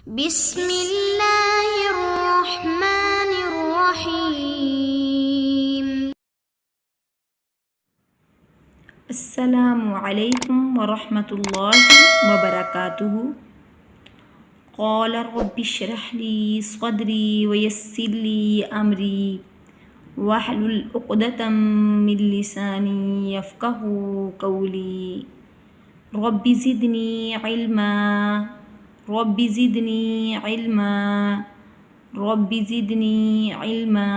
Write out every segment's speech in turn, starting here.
بسم اللہ الرحمن الرحیم۔ السلام علیکم ورحمۃ اللہ وبرکاتہ۔ قال رب اشرح لی صدری ویسر لی امری واحلل عقدۃ من لسانی یفقہوا قولی۔ رب زدنی علما رب زدنی علما رب زدنی علما۔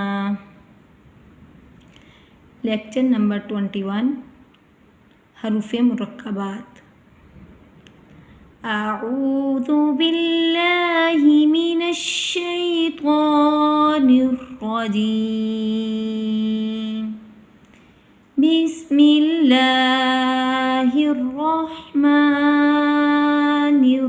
لیکچر نمبر 21، حروف مرکبات۔ اعوذ باللہ من الشیطان الرجیم، بسم اللہ الرحمن الرحیم۔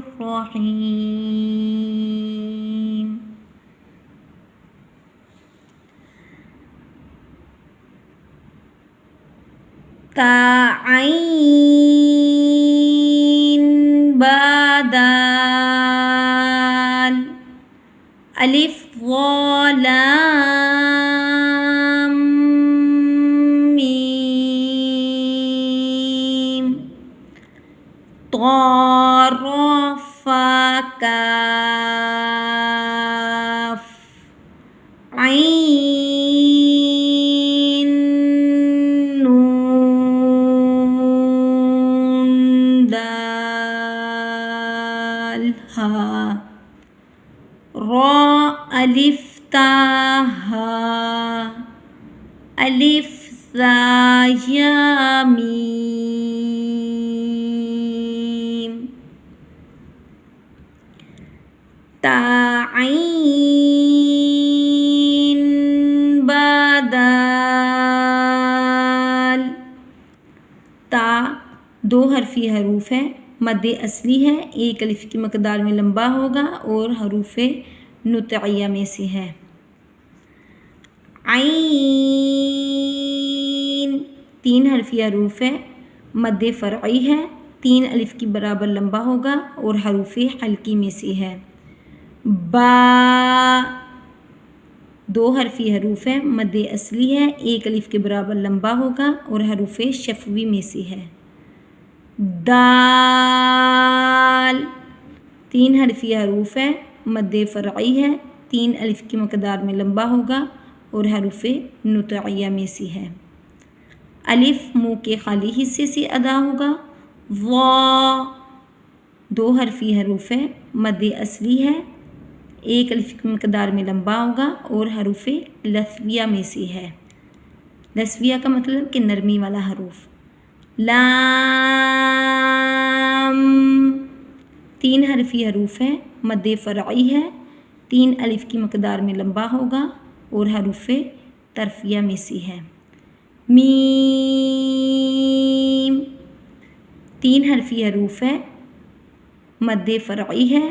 تا عین با دال، الف وا لام میم، طا را فا کاف، عین نون دال ہا، را الف تا ہا، الف ثا یا میم، تا عین با دال۔ تا دو حرفی حروف ہے، مد اصلی ہے، ایک الف کی مقدار میں لمبا ہوگا اور حروف نطعیہ میں سے ہے۔ عین تین حرفی حروف ہے، مد فرعی ہے، تین الف کی برابر لمبا ہوگا اور حروف حلقی میں سے ہے۔ با دو حرفی حروف ہے، مد اصلی ہے، ایک الف کے برابر لمبا ہوگا اور حروف شفوی میں سے ہے۔ دال تین حرفی حروف ہے، مد فرعی ہے، تین الف کی مقدار میں لمبا ہوگا اور حروف نطعیہ میں سے ہے۔ الف منہ کے خالی حصے سے ادا ہوگا۔ وا دو حرفی حروف ہے، مد اصلی ہے، ایک الف کی مقدار میں لمبا ہوگا اور حروف لثویہ میں سے ہے۔ لثویہ کا مطلب کہ نرمی والا حروف۔ لام تین حرفی حروف ہے، مد فرعی ہے، تین الف کی مقدار میں لمبا ہوگا اور حروف طرفیہ میں سے ہے۔ میم تین حرفی حروف ہے، مد فرعی ہے،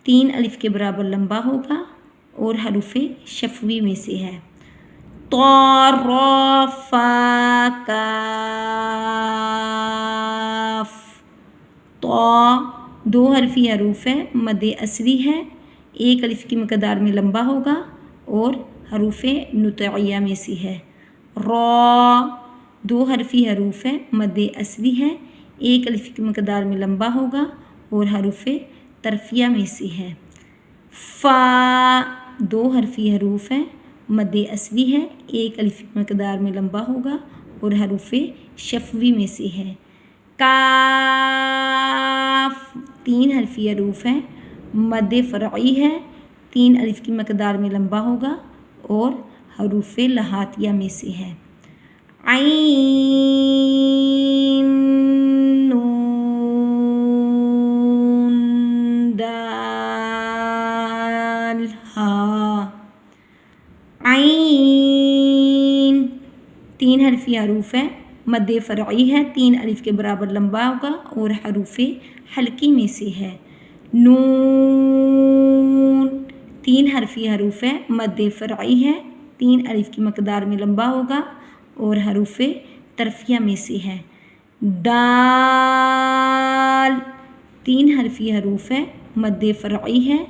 تین الف کے برابر لمبا ہوگا اور حروف شفوی میں سے ہے۔ طا را فا کاف۔ طا دو حرفی حروف ہے، مد اصلی ہے، ایک الف کی مقدار میں لمبا ہوگا اور حروف نطعیہ میں سے ہے۔ را دو حرفی حروف ہے، مد اصلی ہے، ایک الف کی مقدار میں لمبا ہوگا اور حروف طرفیہ میں سے ہے۔ فا دو حرفی حروف ہے، مد اصلی ہے، ایک الف کی مقدار میں لمبا ہوگا اور حروف شفوی میں سے ہے۔ کاف تین حرفی حروف ہے، مد فرعی ہے، تین الف کی مقدار میں لمبا ہوگا اور حروف لہاتیہ میں سے ہے۔ عین نون دال ہا، عین تین حرفی حروف ہے، مد فرعی ہے، تین الف کے برابر لمبا ہوگا اور حروف حلقی میں سے ہے۔ نون تین حرفی حروف ہے، مد فرعی ہے، تین الف کی مقدار میں لمبا ہوگا اور حروف طرفیہ میں سے ہے۔ دال تین حرفی حروف ہے، مد فرعی ہے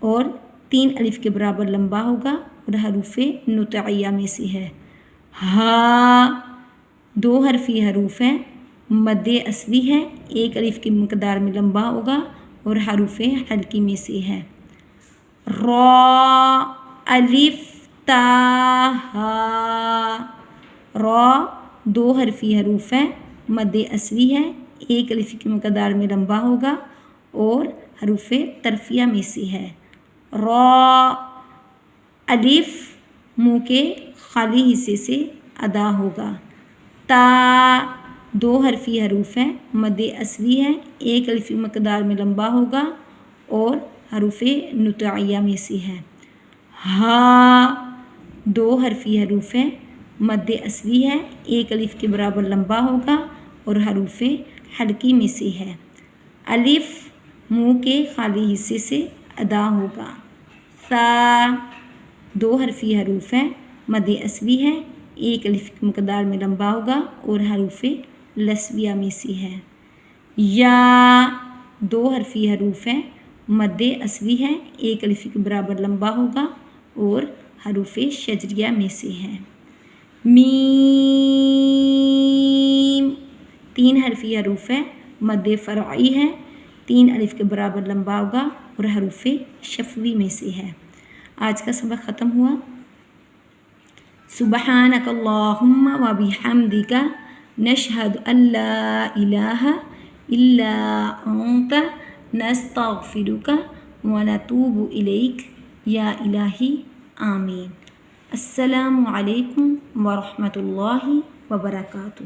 اور 3 الف کے برابر لمبا ہوگا اور حروف نطعیہ میں سے ہے۔ ہا 2 حرفی حروف ہیں، مد اصلی ہے، 1 الف کی مقدار میں لمبا ہوگا اور حروف حلقی میں سے ہے۔ را الف تا ہا، را 2 حرفی حروف ہیں، مد اصلی ہے، 1 الف کی مقدار میں لمبا ہوگا اور حروف طرفیہ میں سے ہے۔ را الف منہ کے خالی حصے سے ادا ہوگا۔ تا 2 حرفی حروف ہیں، مد اصلی ہے، 1 الف کی مقدار میں لمبا ہوگا اور حروف نطعیہ میں سے ہے۔ ہا 2 حرفی حروف ہیں، مد اصلی ہے، 1 الف کے برابر لمبا ہوگا اور حروف حلقی میں سے ہے۔ الف منہ کے خالی حصے سے ادا ہوگا۔ سا 2 حرفی حروف ہیں، مد اصلی ہے، 1 الف کی مقدار میں لمبا ہوگا اور حروف لثویہ میں سے ہے۔ یا 2 حرفی حروف ہیں، مد اصلی ہے، 1 الف کے برابر لمبا ہوگا اور حروف شجریہ میں سے ہے۔ میم 3 حرفی حروف ہیں، مد فرعی ہے، 3 الف کے برابر لمبا ہوگا اور حروف شفوی میں سے ہے۔ آج کا سبق ختم ہوا۔ سبحانک اللہم و بحمدک نشہد ان لا الہ الا انت نستغفرک و نتوب الیک یا الہی آمین۔ السلام علیکم ورحمۃ اللہ وبرکاتہ۔